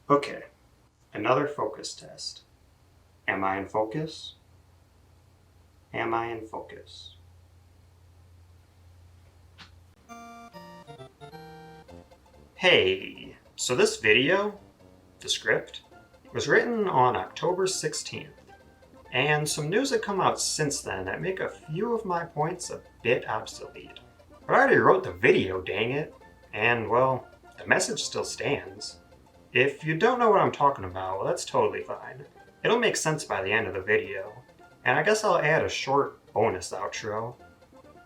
Okay, another focus test. Am I in focus? Am I in focus? Hey, so this video, the script, was written on October 16th, and some news had come out since then that make a few of my points a bit obsolete. But I already wrote the video, dang it, and well, the message still stands. If you don't know what I'm talking about, well, that's totally fine. It'll make sense by the end of the video, and I guess I'll add a short bonus outro.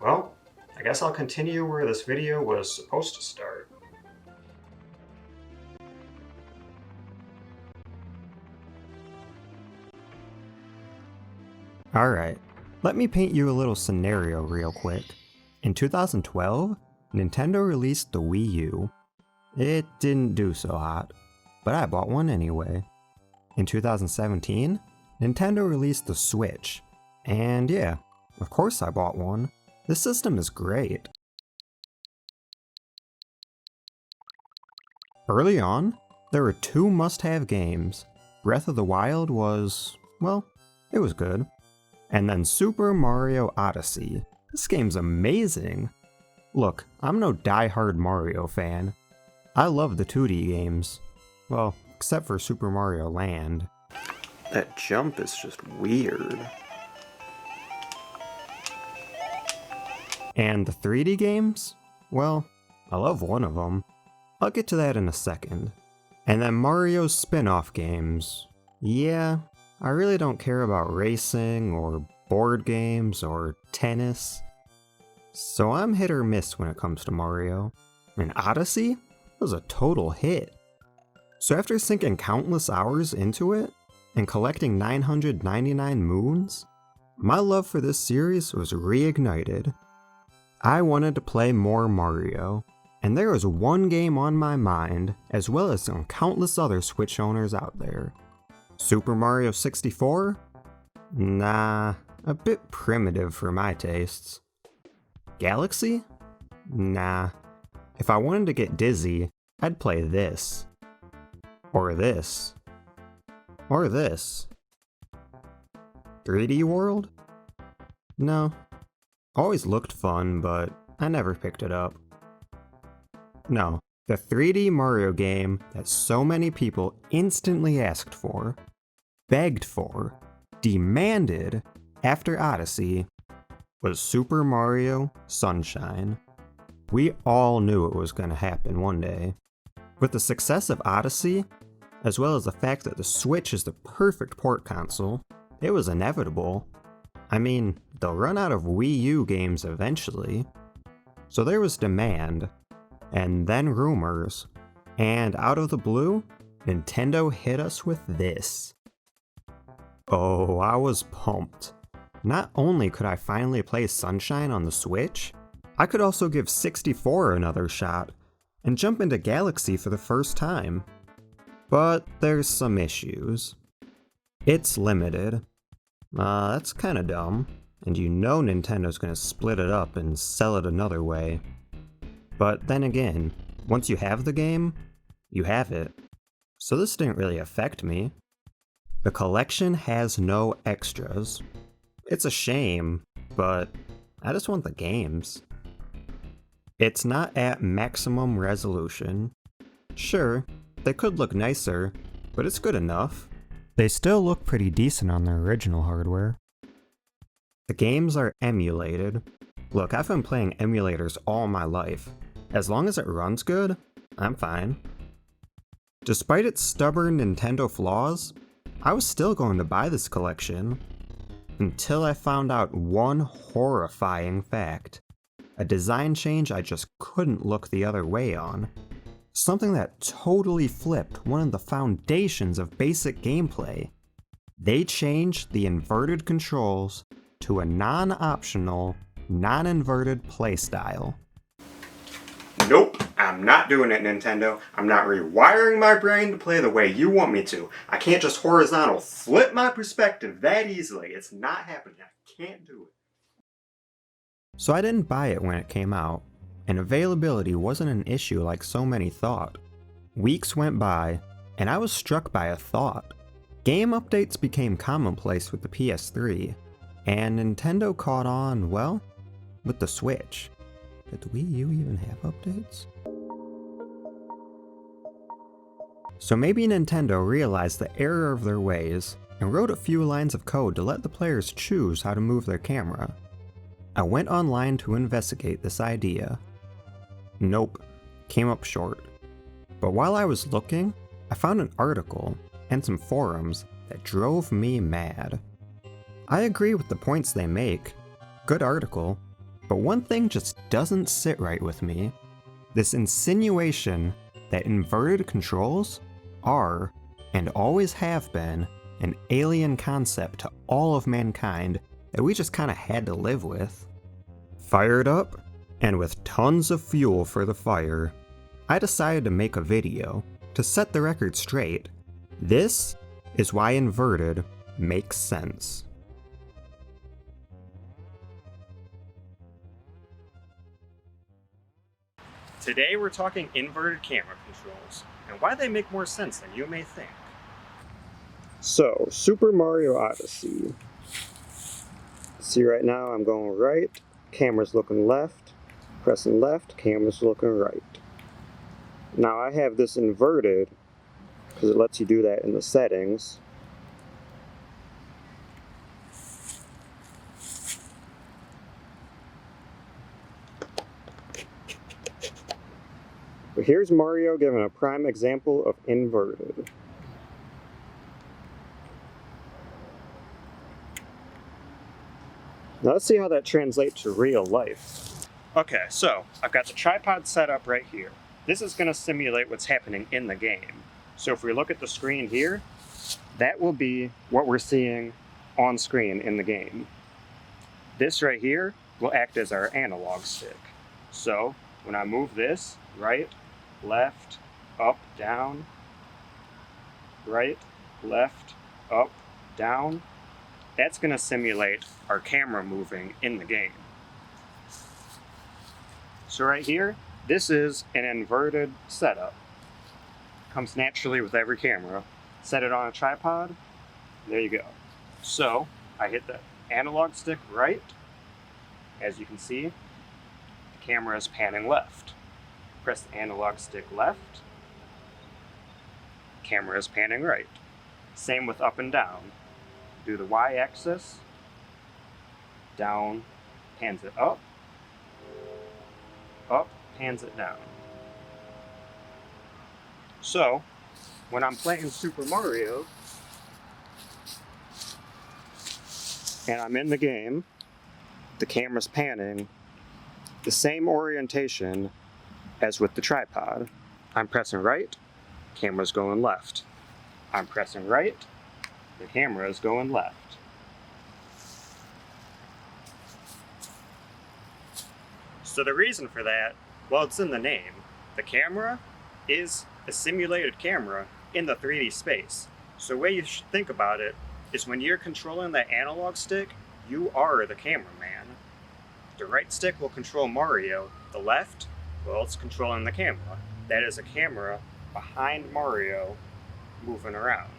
Well, I guess I'll continue where this video was supposed to start. Alright, let me paint you a little scenario real quick. In 2012, Nintendo released the Wii U. It didn't do so hot, but I bought one anyway. In 2017, Nintendo released the Switch, and yeah, of course I bought one. This system is great. Early on, there were two must-have games. Breath of the Wild was, well, it was good. And then Super Mario Odyssey. This game's amazing. Look, I'm no die-hard Mario fan. I love the 2D games. Well, except for Super Mario Land. That jump is just weird. And the 3D games? Well, I love one of them. I'll get to that in a second. And then Mario's spin-off games. Yeah, I really don't care about racing or board games or tennis. So I'm hit or miss when it comes to Mario. And Odyssey was a total hit. So after sinking countless hours into it, and collecting 999 moons, my love for this series was reignited. I wanted to play more Mario, and there was one game on my mind, as well as some countless other Switch owners out there. Super Mario 64? Nah, a bit primitive for my tastes. Galaxy? Nah. If I wanted to get dizzy, I'd play this. Or this. Or this. 3D World? No. Always looked fun, but I never picked it up. No, the 3D Mario game that so many people instantly asked for, begged for, demanded after Odyssey was Super Mario Sunshine. We all knew it was going to happen one day. With the success of Odyssey, as well as the fact that the Switch is the perfect port console, it was inevitable. I mean, they'll run out of Wii U games eventually. So there was demand, and then rumors, and out of the blue, Nintendo hit us with this. Oh, I was pumped. Not only could I finally play Sunshine on the Switch, I could also give 64 another shot, and jump into Galaxy for the first time. But there's some issues. It's limited. That's kinda dumb, and you know Nintendo's gonna split it up and sell it another way. But then again, once you have the game, you have it. So this didn't really affect me. The collection has no extras. It's a shame, but I just want the games. It's not at maximum resolution. Sure, they could look nicer, but it's good enough. They still look pretty decent on their original hardware. The games are emulated. Look, I've been playing emulators all my life. As long as it runs good, I'm fine. Despite its stubborn Nintendo flaws, I was still going to buy this collection. Until I found out one horrifying fact. A design change I just couldn't look the other way on. Something that totally flipped one of the foundations of basic gameplay. They changed the inverted controls to a non-optional, non-inverted playstyle. Nope, I'm not doing it, Nintendo. I'm not rewiring my brain to play the way you want me to. I can't just horizontal flip my perspective that easily. It's not happening. I can't do it. So I didn't buy it when it came out, and availability wasn't an issue like so many thought. Weeks went by, And I was struck by a thought. Game updates became commonplace with the PS3, and Nintendo caught on, well, with the Switch. Did the Wii U even have updates? So maybe Nintendo realized the error of their ways and wrote a few lines of code to let the players choose how to move their camera. I went online to investigate this idea. Nope, came up short. But while I was looking, I found an article and some forums that drove me mad. I agree with the points they make, good article, but one thing just doesn't sit right with me. This insinuation that inverted controls are, and always have been, an alien concept to all of mankind that we just kinda had to live with. Fired up, and with tons of fuel for the fire, I decided to make a video to set the record straight. This is why inverted makes sense. Today we're talking inverted camera controls, and why they make more sense than you may think. So, Super Mario Odyssey. See right now I'm going right, camera's looking left, pressing left, camera's looking right. Now I have this inverted, because it lets you do that in the settings. But here's Mario giving a prime example of inverted. Now let's see how that translates to real life. Okay, so I've got the tripod set up right here. This is going to simulate what's happening in the game. So if we look at the screen here, that will be what we're seeing on screen in the game. This right here will act as our analog stick. So when I move this, right, left, up, down, right, left, up, down, that's going to simulate our camera moving in the game. So right here, this is an inverted setup. Comes naturally with every camera. Set it on a tripod, there you go. So I hit the analog stick right. As you can see, the camera is panning left. Press the analog stick left, camera is panning right. Same with up and down. Do the y-axis, down, pans it up, pans it down. So, when I'm playing Super Mario, and I'm in the game, the camera's panning, the same orientation as with the tripod. I'm pressing right, camera's going left. I'm pressing right, the camera is going left. So the reason for that, well, it's in the name. The camera is a simulated camera in the 3D space. So the way you should think about it is when you're controlling that analog stick, you are the cameraman. The right stick will control Mario. The left, well, it's controlling the camera. That is a camera behind Mario moving around.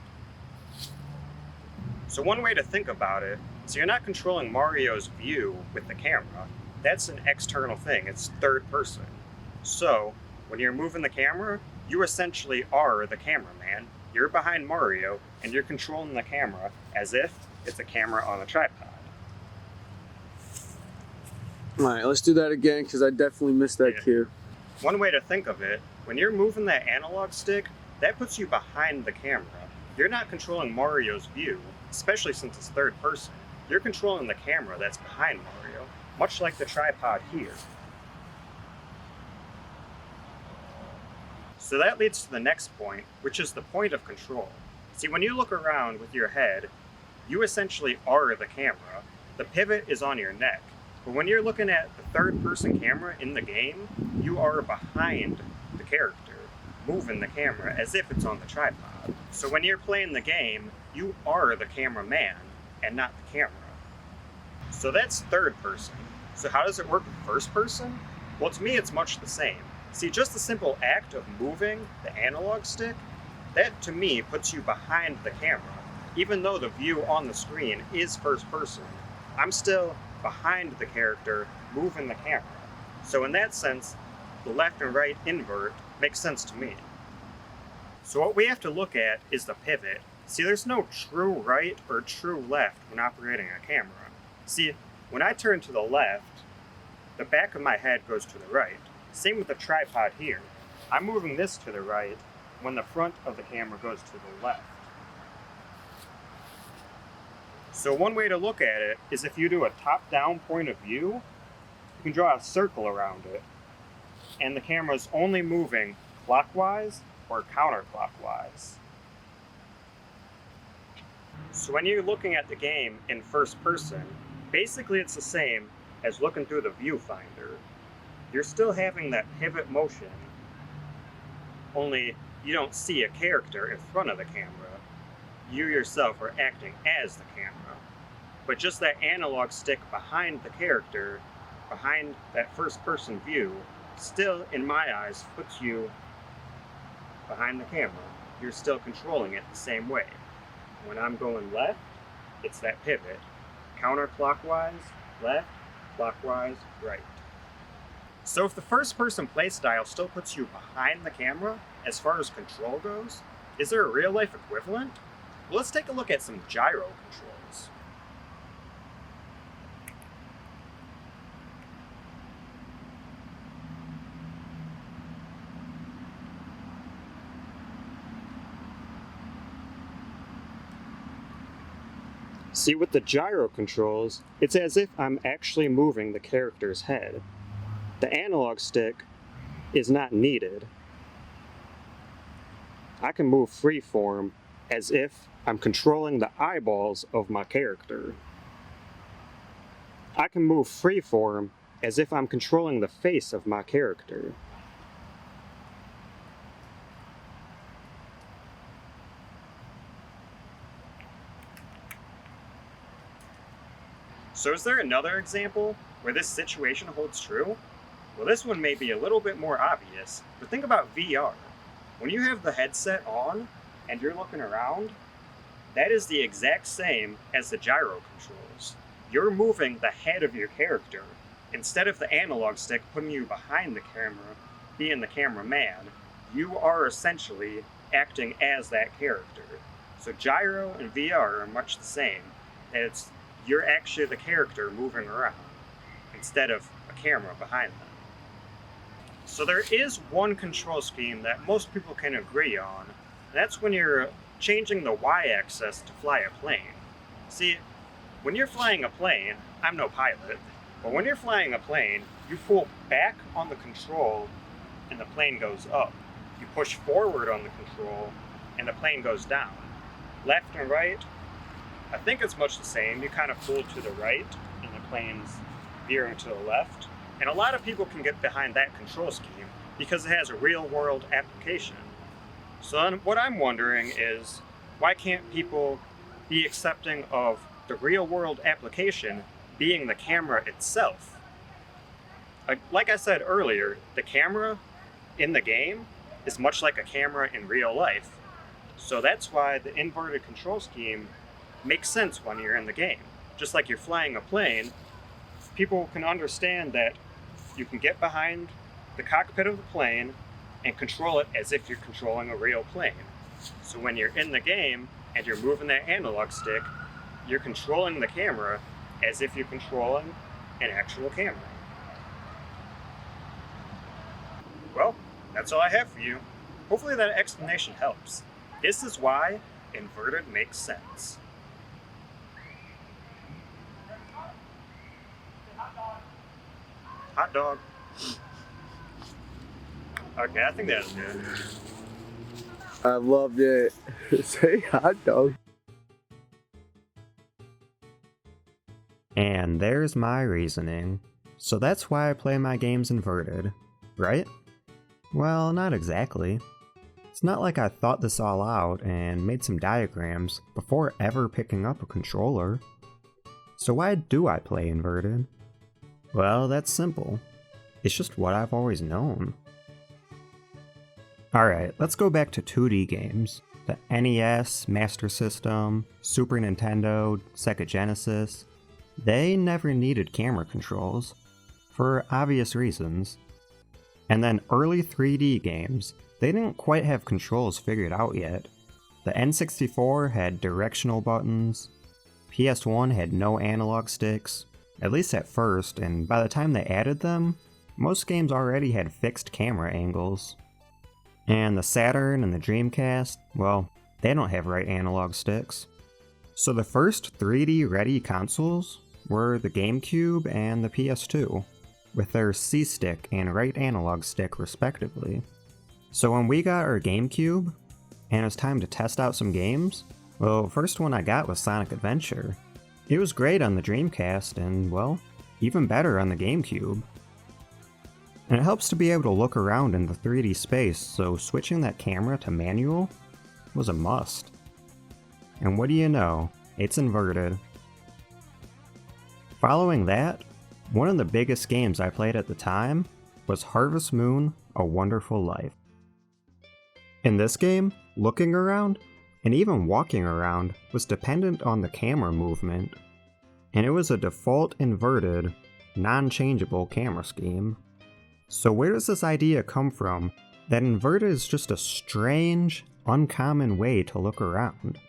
So one way to think about it is you're not controlling Mario's view with the camera. That's an external thing, it's third person. So when you're moving the camera, you essentially are the cameraman. You're behind Mario and you're controlling the camera as if it's a camera on a tripod. Alright, let's do that again because I definitely missed that cue. One way to think of it, when you're moving that analog stick, that puts you behind the camera. You're not controlling Mario's view, especially since it's third person. You're controlling the camera that's behind Mario, much like the tripod here. So that leads to the next point, which is the point of control. See, when you look around with your head, you essentially are the camera. The pivot is on your neck. But when you're looking at the third-person camera in the game, you are behind the character, moving the camera as if it's on the tripod. So when you're playing the game, you are the cameraman and not the camera. So that's third person. So how does it work with first person? Well, to me, it's much the same. See, just the simple act of moving the analog stick that to me puts you behind the camera. Even though the view on the screen is first person, I'm still behind the character moving the camera. So in that sense, the left and right invert makes sense to me. So what we have to look at is the pivot. See, there's no true right or true left when operating a camera. See, when I turn to the left, the back of my head goes to the right. Same with the tripod here. I'm moving this to the right when the front of the camera goes to the left. So one way to look at it is if you do a top-down point of view, you can draw a circle around it, and the camera's only moving clockwise or counterclockwise. So when you're looking at the game in first person, basically it's the same as looking through the viewfinder. You're still having that pivot motion, only you don't see a character in front of the camera. You yourself are acting as the camera. But just that analog stick behind the character, behind that first person view, still, in my eyes, puts you behind the camera. You're still controlling it the same way. When I'm going left, it's that pivot. Counterclockwise, left, clockwise, right. So if the first person playstyle still puts you behind the camera, as far as control goes, is there a real life equivalent? Well, let's take a look at some gyro controls. See, with the gyro controls, it's as if I'm actually moving the character's head. The analog stick is not needed. I can move freeform as if I'm controlling the eyeballs of my character. I can move freeform as if I'm controlling the face of my character. So is there another example where this situation holds true? Well, this one may be a little bit more obvious, but think about VR. When you have the headset on and you're looking around, that is the exact same as the gyro controls. You're moving the head of your character. Instead of the analog stick putting you behind the camera, being the cameraman, you are essentially acting as that character. So gyro and VR are much the same. You're actually the character moving around instead of a camera behind them. So there is one control scheme that most people can agree on, and that's when you're changing the y-axis to fly a plane. See, when you're flying a plane, I'm no pilot, but when you're flying a plane, you pull back on the control and the plane goes up. You push forward on the control and the plane goes down. Left and right, I think it's much the same. You kind of pull to the right and the plane's veering to the left. And a lot of people can get behind that control scheme because it has a real world application. So then what I'm wondering is, why can't people be accepting of the real world application being the camera itself? Like I said earlier, the camera in the game is much like a camera in real life. So that's why the inverted control scheme makes sense when you're in the game. Just like you're flying a plane, people can understand that you can get behind the cockpit of the plane and control it as if you're controlling a real plane. So when you're in the game and you're moving that analog stick, you're controlling the camera as if you're controlling an actual camera. Well, that's all I have for you. Hopefully that explanation helps. This is why inverted makes sense. Hot dog. Okay, I think that's good. I loved it. Say hot dog. And there's my reasoning. So that's why I play my games inverted, right? Well, not exactly. It's not like I thought this all out and made some diagrams before ever picking up a controller. So why do I play inverted? Well, that's simple. It's just what I've always known. Alright, let's go back to 2D games. The NES, Master System, Super Nintendo, Sega Genesis. They never needed camera controls, for obvious reasons. And then early 3D games, they didn't quite have controls figured out yet. The N64 had directional buttons, PS1 had no analog sticks, at least at first, and by the time they added them, most games already had fixed camera angles. And the Saturn and the Dreamcast, well, they don't have right analog sticks. So the first 3D ready consoles were the GameCube and the PS2, with their C-stick and right analog stick respectively. So when we got our GameCube, and it was time to test out some games, well, first one I got was Sonic Adventure. It was great on the Dreamcast and, well, even better on the GameCube. And it helps to be able to look around in the 3D space, so switching that camera to manual was a must. And what do you know, it's inverted. Following that, one of the biggest games I played at the time was Harvest Moon: A Wonderful Life. In this game, looking around, and even walking around, was dependent on the camera movement, and it was a default inverted, non-changeable camera scheme. So where does this idea come from that inverted is just a strange, uncommon way to look around?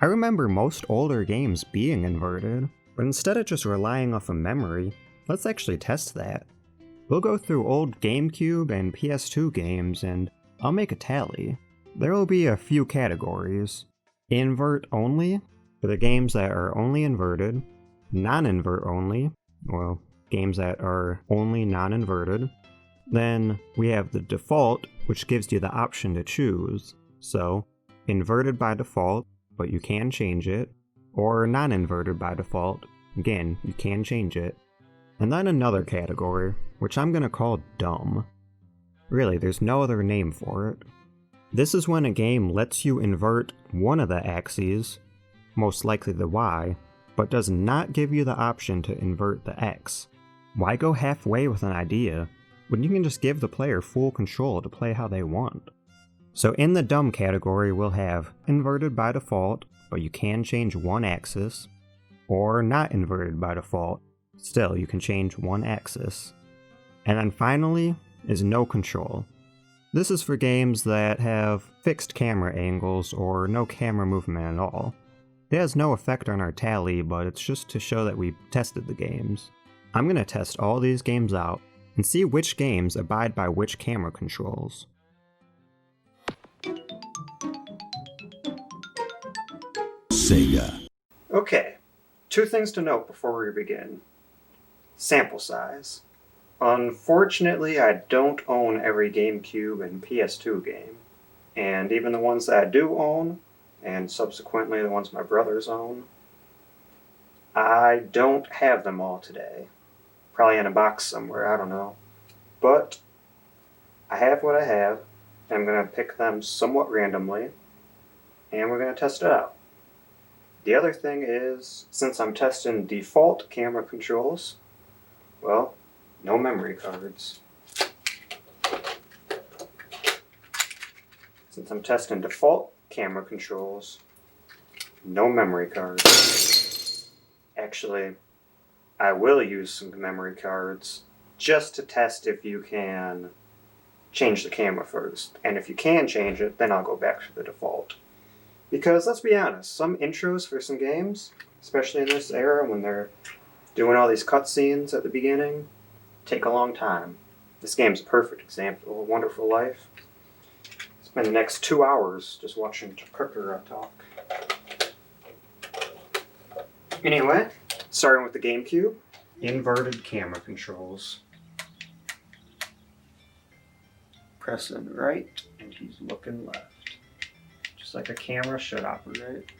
I remember most older games being inverted, but instead of just relying off of memory, let's actually test that. We'll go through old GameCube and PS2 games and I'll make a tally. There will be a few categories. Invert only, for the games that are only inverted. Non-invert only, well, games that are only non-inverted. Then we have the default, which gives you the option to choose. So, inverted by default, but you can change it. Or non-inverted by default, again, you can change it. And then another category, which I'm gonna call dumb. Really, there's no other name for it. This is when a game lets you invert one of the axes, most likely the Y, but does not give you the option to invert the X. Why go halfway with an idea when you can just give the player full control to play how they want? So in the dumb category, we'll have inverted by default, but you can change one axis, or not inverted by default. Still, you can change one axis. And then finally is no control. This is for games that have fixed camera angles or no camera movement at all. It has no effect on our tally, but it's just to show that we tested the games. I'm going to test all these games out and see which games abide by which camera controls. Sega. Okay, two things to note before we begin. Sample size. Unfortunately, I don't own every GameCube and PS2 game, and even the ones that I do own, and subsequently the ones my brothers own, I don't have them all today. Probably in a box somewhere, I don't know. But I have what I have, and I'm going to pick them somewhat randomly, and we're going to test it out. The other thing is, since I'm testing default camera controls, well, no memory cards. Since I'm testing default camera controls, no memory cards. Actually, I will use some memory cards just to test if you can change the camera first. And if you can change it, then I'll go back to the default. Because let's be honest, some intros for some games, especially in this era when they're doing all these cutscenes at the beginning, take a long time. This game's a perfect example of A Wonderful Life. Spend the next 2 hours just watching Kakura talk. Anyway, starting with the GameCube, inverted camera controls. Pressing right, and he's looking left. Just like a camera should operate.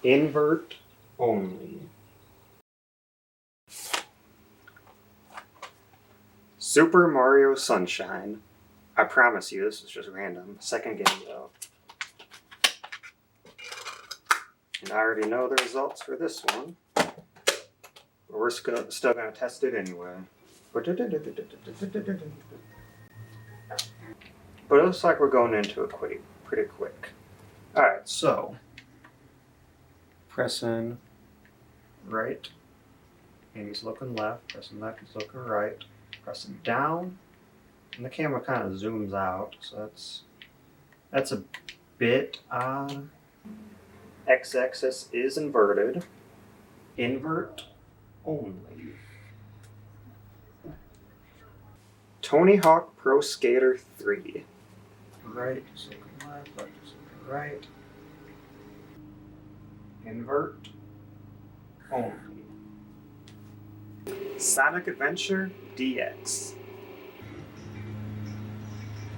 Invert only. Super Mario Sunshine. I promise you this is just random. Second game though. And I already know the results for this one. But we're still going to test it anyway. But it looks like we're going into it pretty quick. Alright, so pressing right, and he's looking left, pressing left, he's looking right, pressing down, and the camera kind of zooms out, so that's a bit odd. X-axis is inverted. Invert only. Tony Hawk Pro Skater 3. Right is looking left, left is looking right. Invert only. Sonic Adventure DX.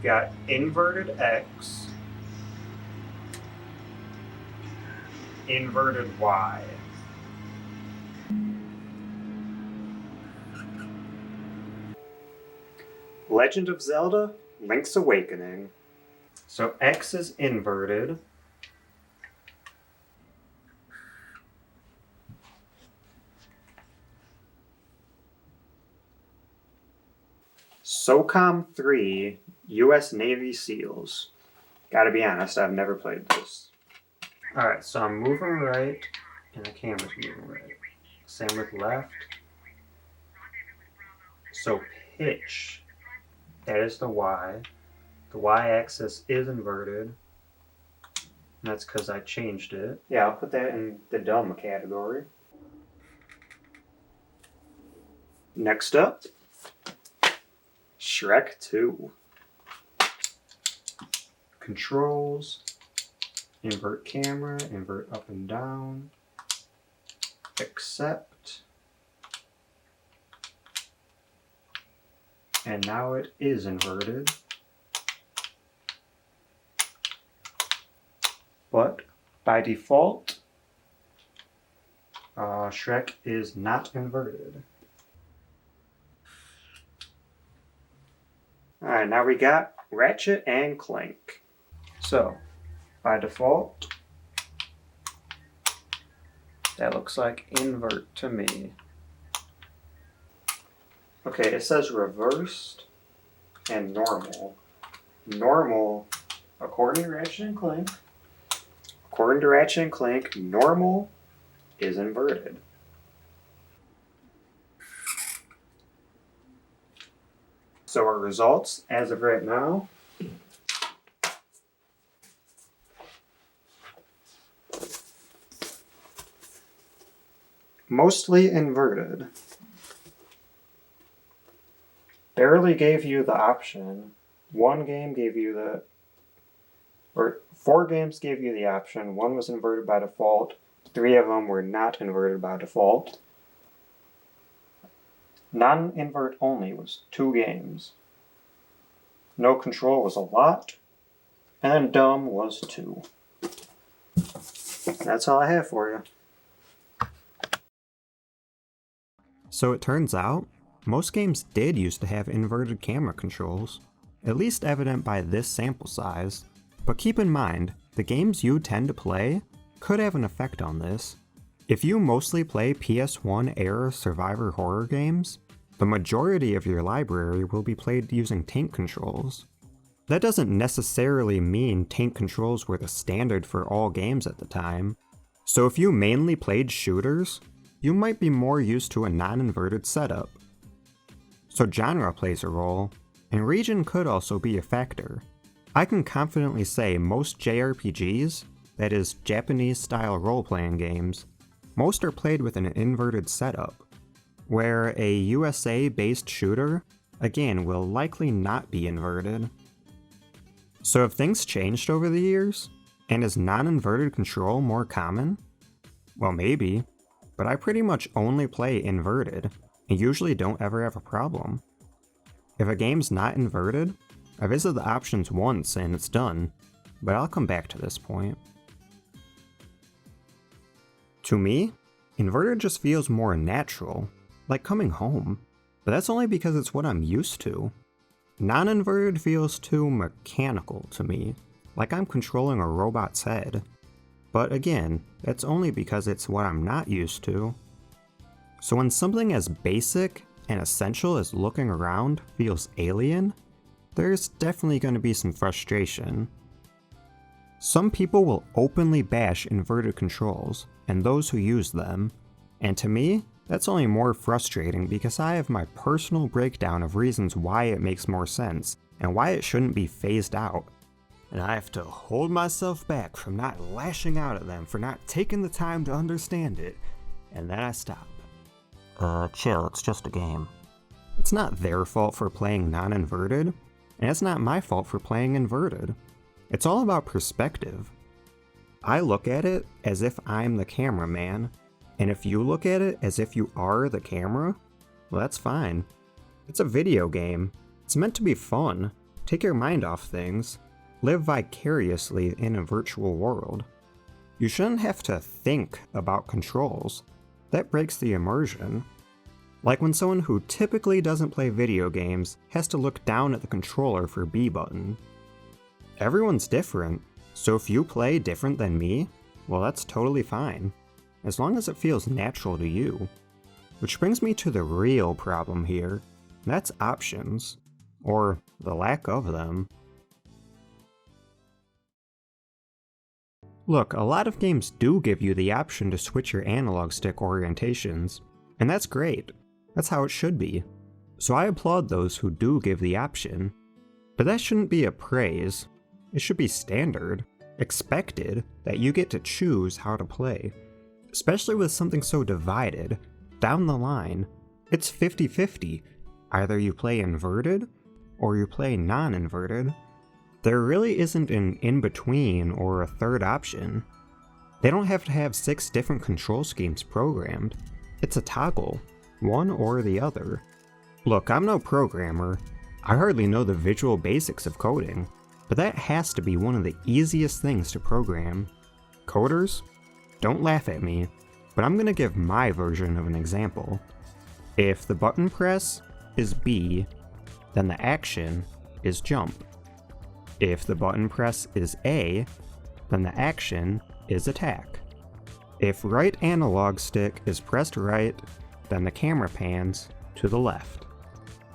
Got inverted X, inverted Y. Legend of Zelda Link's Awakening. So X is inverted. SOCOM 3 US Navy SEALs. Gotta be honest, I've never played this. Alright, so I'm moving right, and the camera's moving right. Same with left. So pitch, that is the Y. The Y-axis is inverted. And that's because I changed it. Yeah, I'll put that in the dumb category. Next up, Shrek 2. Controls, invert camera, invert up and down, accept, and now it is inverted. But by default, Shrek is not inverted. Alright, now we got Ratchet and Clank. So, by default, that looks like invert to me. Okay, it says reversed and normal. Normal, according to Ratchet and Clank, normal is inverted. So our results, as of right now, mostly inverted. Barely gave you the option. One game gave you the, or 4 games gave you the option. 1 was inverted by default. 3 of them were not inverted by default. Non-invert only was 2 games. No control was a lot. And dumb was 2. That's all I have for you. So it turns out, most games did used to have inverted camera controls, at least evident by this sample size. But keep in mind, the games you tend to play could have an effect on this. If you mostly play PS1 era survivor horror games, the majority of your library will be played using tank controls. That doesn't necessarily mean tank controls were the standard for all games at the time. So if you mainly played shooters, you might be more used to a non-inverted setup. So genre plays a role, and region could also be a factor. I can confidently say most JRPGs, that is Japanese-style role-playing games, most are played with an inverted setup, where a USA-based shooter, again, will likely not be inverted. So have things changed over the years? And is non-inverted control more common? Well, maybe, but I pretty much only play inverted, and usually don't ever have a problem. If a game's not inverted, I visit the options once and it's done, but I'll come back to this point. To me, inverted just feels more natural, like coming home, but that's only because it's what I'm used to. Non-inverted feels too mechanical to me, like I'm controlling a robot's head. But again, that's only because it's what I'm not used to. So when something as basic and essential as looking around feels alien, there's definitely going to be some frustration. Some people will openly bash inverted controls and those who use them, and to me, that's only more frustrating because I have my personal breakdown of reasons why it makes more sense and why it shouldn't be phased out. And I have to hold myself back from not lashing out at them for not taking the time to understand it, and then I stop. Chill, it's just a game. It's not their fault for playing non-inverted, and it's not my fault for playing inverted. It's all about perspective. I look at it as if I'm the cameraman, and if you look at it as if you are the camera, well, that's fine. It's a video game. It's meant to be fun. Take your mind off things. Live vicariously in a virtual world. You shouldn't have to think about controls. That breaks the immersion. Like when someone who typically doesn't play video games has to look down at the controller for B button. Everyone's different, so if you play different than me, well, that's totally fine, as long as it feels natural to you. Which brings me to the real problem here, and that's options, or the lack of them. Look, a lot of games do give you the option to switch your analog stick orientations, and that's great. That's how it should be. So I applaud those who do give the option. But that shouldn't be a praise. It should be standard, expected, that you get to choose how to play. Especially with something so divided. Down the line, it's 50-50. Either you play inverted, or you play non-inverted. There really isn't an in-between or a third option. They don't have to have 6 different control schemes programmed. It's a toggle, one or the other. Look, I'm no programmer. I hardly know the visual basics of coding, but that has to be one of the easiest things to program. Coders? Don't laugh at me, but I'm gonna give my version of an example. If the button press is B, then the action is jump. If the button press is A, then the action is attack. If right analog stick is pressed right, then the camera pans to the left.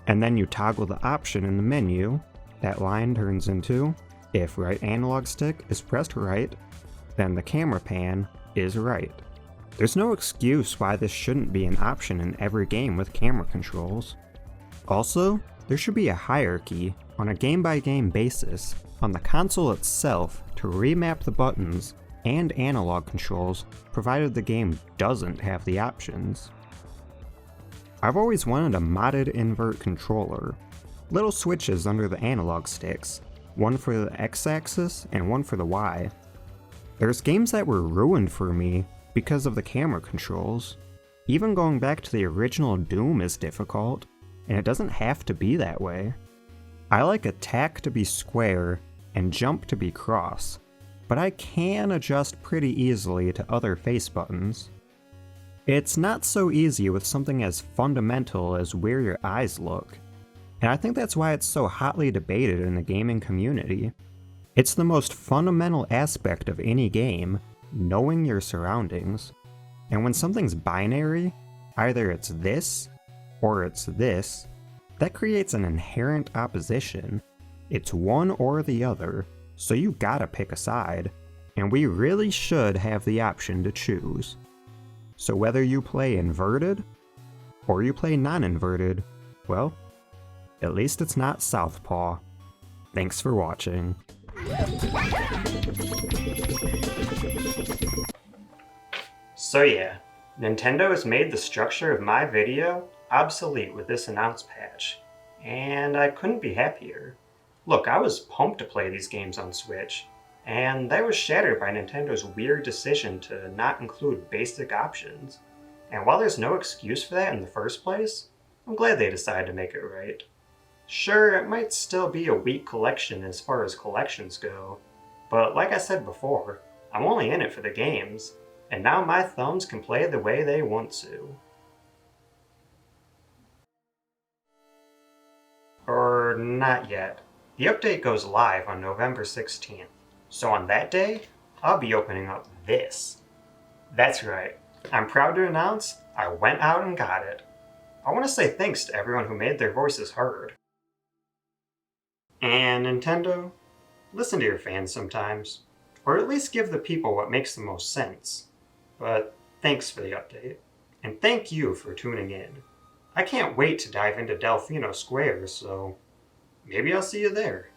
And then you toggle the option in the menu, that line turns into, if right analog stick is pressed right, then the camera pan is right. There's no excuse why this shouldn't be an option in every game with camera controls. Also, there should be a hierarchy on a game-by-game basis on the console itself to remap the buttons and analog controls provided the game doesn't have the options. I've always wanted a modded invert controller. Little switches under the analog sticks, one for the X-axis and one for the Y. There's games that were ruined for me because of the camera controls. Even going back to the original Doom is difficult, and it doesn't have to be that way. I like attack to be square and jump to be cross, but I can adjust pretty easily to other face buttons. It's not so easy with something as fundamental as where your eyes look, and I think that's why it's so hotly debated in the gaming community. It's the most fundamental aspect of any game, knowing your surroundings. And when something's binary, either it's this or it's this, that creates an inherent opposition. It's one or the other, so you gotta pick a side, and we really should have the option to choose. So whether you play inverted, or you play non-inverted, well, at least it's not Southpaw. Thanks for watching. So yeah, Nintendo has made the structure of my video obsolete with this announce patch, and I couldn't be happier. Look, I was pumped to play these games on Switch, and that was shattered by Nintendo's weird decision to not include basic options. And while there's no excuse for that in the first place, I'm glad they decided to make it right. Sure, it might still be a weak collection as far as collections go, but like I said before, I'm only in it for the games, and now my thumbs can play the way they want to. Or not yet. The update goes live on November 16th, so on that day, I'll be opening up this. That's right, I'm proud to announce I went out and got it. I want to say thanks to everyone who made their voices heard. And Nintendo, listen to your fans sometimes, or at least give the people what makes the most sense. But thanks for the update, and thank you for tuning in. I can't wait to dive into Delfino Square, so maybe I'll see you there.